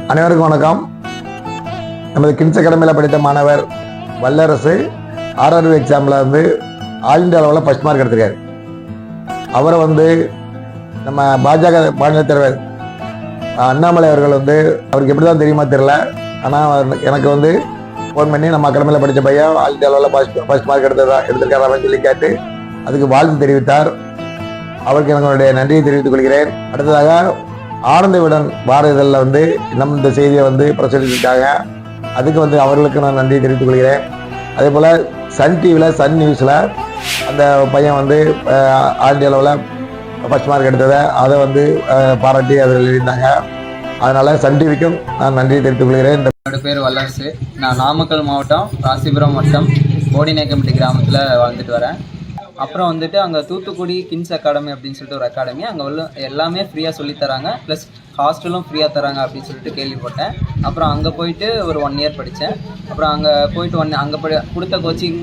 அனைவருக்கும் வணக்கம். நமது கின்ஸ் அகாடமியில் படித்த மாணவர் வல்லரசு ஆர்ஆர்பி எக்ஸாமில் ஆல் இந்தியா அளவில் ஃபர்ஸ்ட் மார்க் எடுத்திருக்காரு. அவரை நம்ம பாஜக மாநில தலைவர் அண்ணாமலை அவர்கள் அவருக்கு எப்படி தான் தெரியுமா தெரியல, ஆனால் எனக்கு ஃபோன் பண்ணி நம்ம அகாடமியில் படித்த பையன் ஆல் இந்தியா அளவில் ஃபர்ஸ்ட் மார்க் எடுத்திருக்காரு அப்படின்னு சொல்லி கேட்டு அதுக்கு வாழ்த்து தெரிவித்தார். அவருக்கு என்னுடைய நன்றியை தெரிவித்துக் கொள்கிறேன். அடுத்ததாக ஆனந்த விடன் வார இதழில் நம்ம இந்த செய்தியை பிரசுரிச்சிருக்காங்க. அதுக்கு அவர்களுக்கு நான் நன்றியை தெரிவித்துக் கொள்கிறேன். அதே போல் சன் டிவியில் சன் நியூஸில் அந்த பையன் ஆல் இந்தியா அளவில் ஃபர்ஸ்ட் மார்க் எடுத்ததை அதை பாராட்டி அதில் எழுதியிருந்தாங்க. அதனால் சன் டிவிக்கும் நான் நன்றியை தெரிவித்துக் கொள்கிறேன். என்னோட பேர் வல்லரசு. நான் நாமக்கல் மாவட்டம் ராசிபுரம் வட்டம் போடிநாயக்கம்பட்டி கிராமத்தில் வாழ்ந்துட்டு வரேன். அப்புறம் அங்கே தூத்துக்குடி கின்ஸ் அகாடமி அப்படின்னு சொல்லிட்டு ஒரு அகாடமி, அங்கே எல்லாமே ஃப்ரீயாக சொல்லித்தராங்க, ப்ளஸ் ஹாஸ்டலும் ஃப்ரீயாக தராங்க அப்படின்னு சொல்லிட்டு கேள்விப்பட்டேன். அப்புறம் அங்கே போயிட்டு ஒரு 1 இயர் படித்தேன். அப்புறம் அங்கே போயிட்டு அங்கே கொடுத்த கோச்சிங்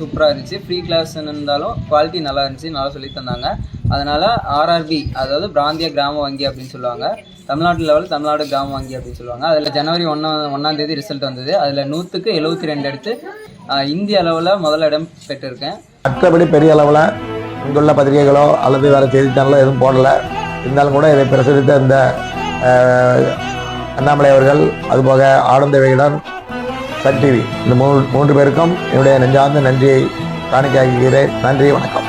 சூப்பராக இருந்துச்சு. ஃப்ரீ கிளாஸ்ன்னு இருந்தாலும் குவாலிட்டி நல்லா இருந்துச்சு, நல்லா சொல்லி தந்தாங்க. அதனால் ஆர்ஆர்பி, அதாவது பிராந்திய கிராம வங்கி அப்படின்னு சொல்லுவாங்க, தமிழ்நாட்டு லெவல் தமிழ்நாடு கிராம வங்கி அப்படின்னு சொல்லுவாங்க. அதில் ஜனவரி 1ஆம் தேதி ரிசல்ட் வந்தது. அதில் 100க்கு 72 எடுத்து இந்திய அளவில் முதலிடம் பெற்றிருக்கேன். மற்றபடி பெரிய அளவில் இங்குள்ள பத்திரிகைகளோ அல்லது வேறு செய்தித்தாளோ எதுவும் போடலை. இருந்தாலும் கூட இதை பிரசுரித்த இந்த அண்ணாமலை அவர்கள், அதுபோக ஆனந்த விகடன், சன் டிவி, இந்த 3 பேருக்கும் என்னுடைய நெஞ்சார்ந்த நன்றியை காணிக்கையாக்குகிறேன். நன்றி, வணக்கம்.